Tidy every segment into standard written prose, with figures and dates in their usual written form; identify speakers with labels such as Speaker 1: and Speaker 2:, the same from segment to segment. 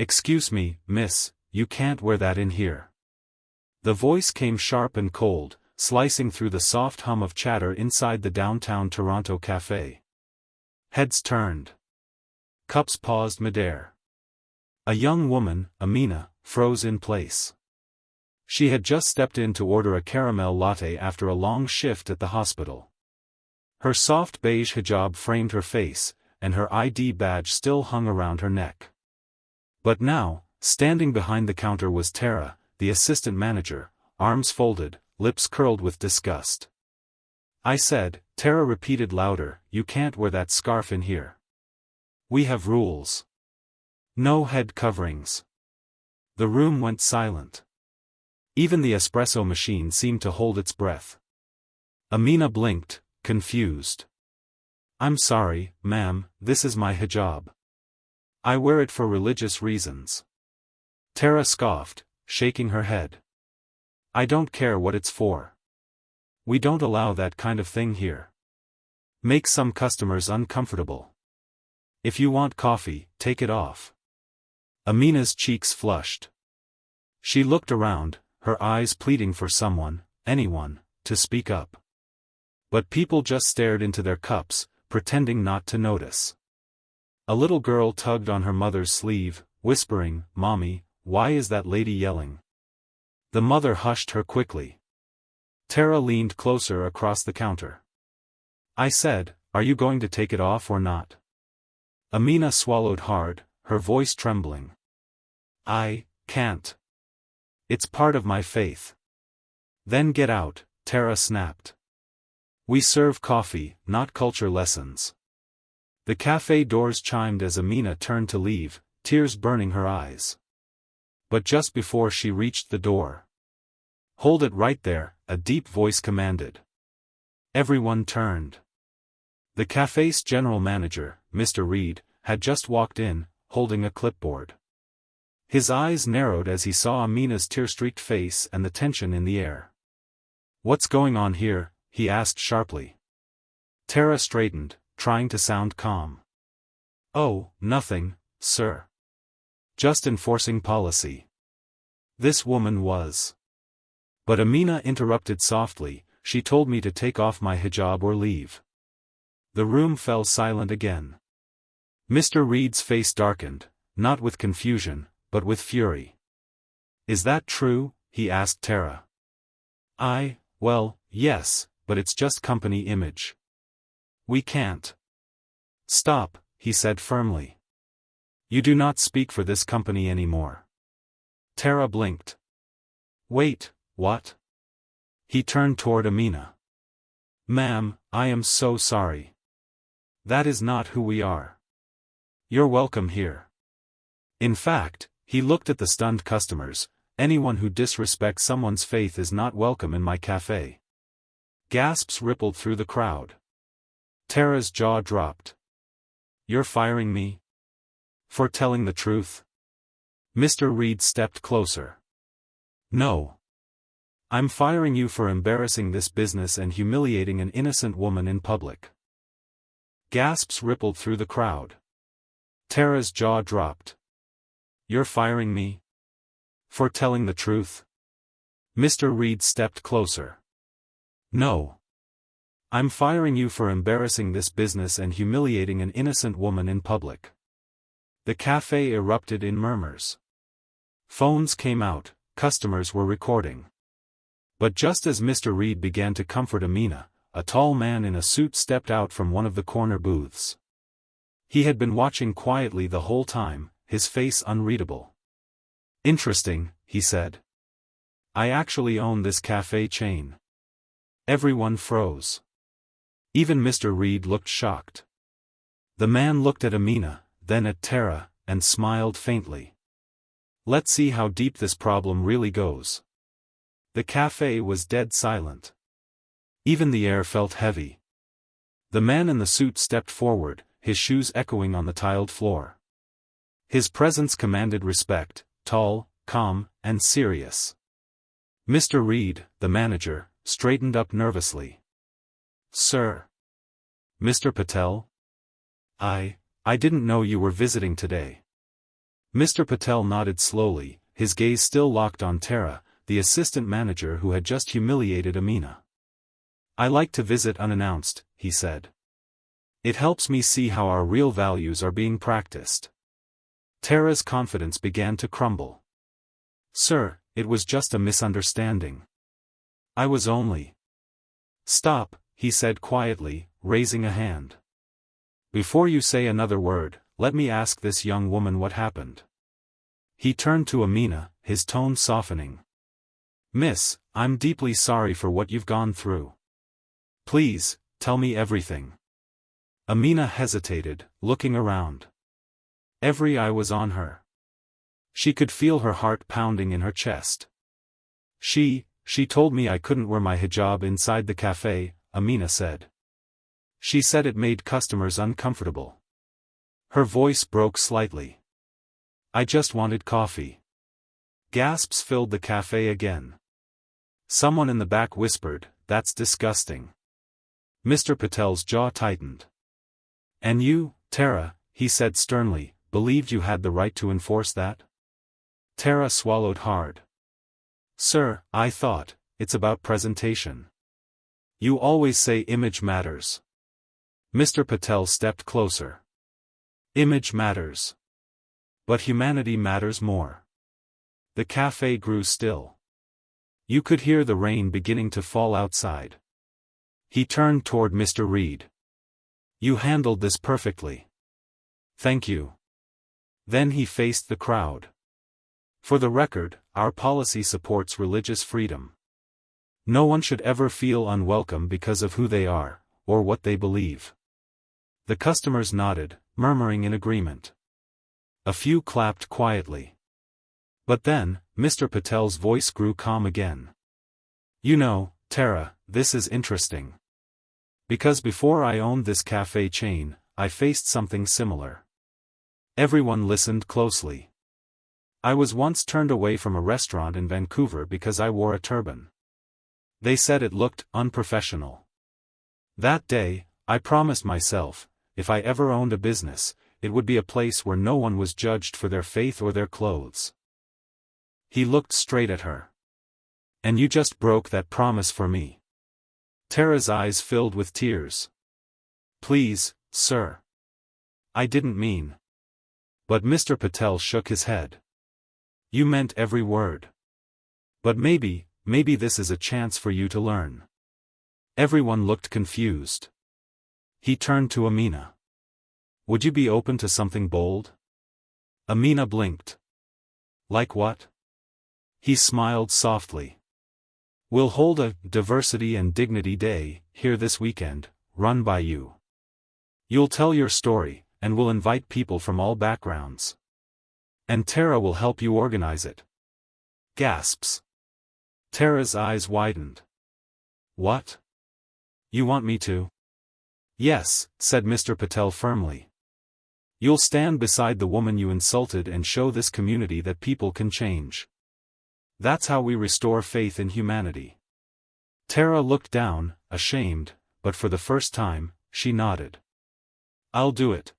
Speaker 1: "Excuse me, miss, you can't wear that in here." The voice came sharp and cold, slicing through the soft hum of chatter inside the downtown Toronto cafe. Heads turned. Cups paused midair. A young woman, Amina, froze in place. She had just stepped in to order a caramel latte after a long shift at the hospital. Her soft beige hijab framed her face, and her ID badge still hung around her neck. But now, standing behind the counter was Tara, the assistant manager, arms folded, lips curled with disgust. "I said," Tara repeated louder, "you can't wear that scarf in here. We have rules. No head coverings." The room went silent. Even the espresso machine seemed to hold its breath. Amina blinked, confused. "I'm sorry, ma'am, this is my hijab. I wear it for religious reasons." Tara scoffed, shaking her head. "I don't care what it's for. We don't allow that kind of thing here. Make some customers uncomfortable. If you want coffee, take it off." Amina's cheeks flushed. She looked around, her eyes pleading for someone, anyone, to speak up. But people just stared into their cups, pretending not to notice. A little girl tugged on her mother's sleeve, whispering, "Mommy, why is that lady yelling?" The mother hushed her quickly. Tara leaned closer across the counter. "I said, are you going to take it off or not?" Amina swallowed hard, her voice trembling. "I can't. It's part of my faith." "Then get out," Tara snapped. "We serve coffee, not culture lessons." The cafe doors chimed as Amina turned to leave, tears burning her eyes. But just before she reached the door, "Hold it right there," a deep voice commanded. Everyone turned. The cafe's general manager, Mr. Reed, had just walked in, holding a clipboard. His eyes narrowed as he saw Amina's tear-streaked face and the tension in the air. "What's going on here?" he asked sharply. Tara straightened, trying to sound calm. "Oh, nothing, sir. Just enforcing policy." This woman was. But Amina interrupted softly, "She told me to take off my hijab or leave." The room fell silent again. Mr. Reed's face darkened, not with confusion, but with fury. "Is that true?" he asked Tara. Well, yes, but it's just company image. We can't." "Stop," he said firmly. "You do not speak for this company anymore." Tara blinked. "Wait, what?" He turned toward Amina. "Ma'am, I am so sorry. That is not who we are. You're welcome here." In fact, he looked at the stunned customers, "Anyone who disrespects someone's faith is not welcome in my cafe." Gasps rippled through the crowd. Tara's jaw dropped. "You're firing me? For telling the truth?" Mr. Reed stepped closer. "No. I'm firing you for embarrassing this business and humiliating an innocent woman in public." Gasps rippled through the crowd. Tara's jaw dropped. "You're firing me? For telling the truth?" Mr. Reed stepped closer. "No. I'm firing you for embarrassing this business and humiliating an innocent woman in public." The cafe erupted in murmurs. Phones came out, customers were recording. But just as Mr. Reed began to comfort Amina, a tall man in a suit stepped out from one of the corner booths. He had been watching quietly the whole time, his face unreadable. "Interesting," he said. "I actually own this cafe chain." Everyone froze. Even Mr. Reed looked shocked. The man looked at Amina, then at Tara, and smiled faintly. "Let's see how deep this problem really goes." The cafe was dead silent. Even the air felt heavy. The man in the suit stepped forward, his shoes echoing on the tiled floor. His presence commanded respect, tall, calm, and serious. Mr. Reed, the manager, straightened up nervously. "Sir. Mr. Patel? I didn't know you were visiting today." Mr. Patel nodded slowly, his gaze still locked on Tara, the assistant manager who had just humiliated Amina. "I like to visit unannounced," he said. "It helps me see how our real values are being practiced." Tara's confidence began to crumble. "Sir, it was just a misunderstanding. I was only—" "Stop," he said quietly, raising a hand. "Before you say another word, let me ask this young woman what happened." He turned to Amina, his tone softening. "Miss, I'm deeply sorry for what you've gone through. Please, tell me everything." Amina hesitated, looking around. Every eye was on her. She could feel her heart pounding in her chest. She told me I couldn't wear my hijab inside the cafe," Amina said. "She said it made customers uncomfortable." Her voice broke slightly. "I just wanted coffee." Gasps filled the cafe again. Someone in the back whispered, "That's disgusting." Mr. Patel's jaw tightened. "And you, Tara," he said sternly, "believed you had the right to enforce that?" Tara swallowed hard. "Sir, I thought, it's about presentation. You always say image matters." Mr. Patel stepped closer. "Image matters. But humanity matters more." The cafe grew still. You could hear the rain beginning to fall outside. He turned toward Mr. Reed. "You handled this perfectly. Thank you." Then he faced the crowd. "For the record, our policy supports religious freedom. No one should ever feel unwelcome because of who they are, or what they believe." The customers nodded, murmuring in agreement. A few clapped quietly. But then, Mr. Patel's voice grew calm again. "You know, Tara, this is interesting. Because before I owned this cafe chain, I faced something similar." Everyone listened closely. "I was once turned away from a restaurant in Vancouver because I wore a turban. They said it looked unprofessional. That day, I promised myself, if I ever owned a business, it would be a place where no one was judged for their faith or their clothes." He looked straight at her. "And you just broke that promise for me." Tara's eyes filled with tears. "Please, sir. I didn't mean." But Mr. Patel shook his head. "You meant every word. But maybe this is a chance for you to learn." Everyone looked confused. He turned to Amina. "Would you be open to something bold?" Amina blinked. "Like what?" He smiled softly. "We'll hold a Diversity and Dignity Day here this weekend, run by you. You'll tell your story, and we'll invite people from all backgrounds. And Tara will help you organize it." Gasps. Tara's eyes widened. "What? You want me to?" "Yes," said Mr. Patel firmly. "You'll stand beside the woman you insulted and show this community that people can change. That's how we restore faith in humanity." Tara looked down, ashamed, but for the first time, she nodded. "I'll do it."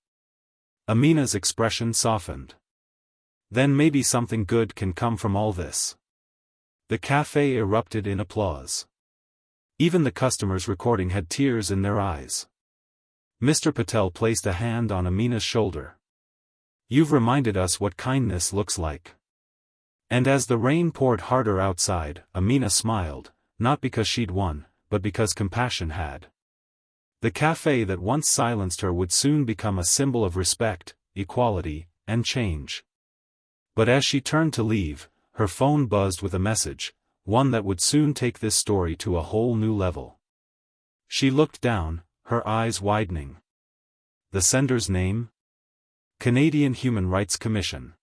Speaker 1: Amina's expression softened. "Then maybe something good can come from all this." The cafe erupted in applause. Even the customers recording had tears in their eyes. Mr. Patel placed a hand on Amina's shoulder. "You've reminded us what kindness looks like." And as the rain poured harder outside, Amina smiled, not because she'd won, but because compassion had. The cafe that once silenced her would soon become a symbol of respect, equality, and change. But as she turned to leave, her phone buzzed with a message, one that would soon take this story to a whole new level. She looked down, her eyes widening. The sender's name? Canadian Human Rights Commission.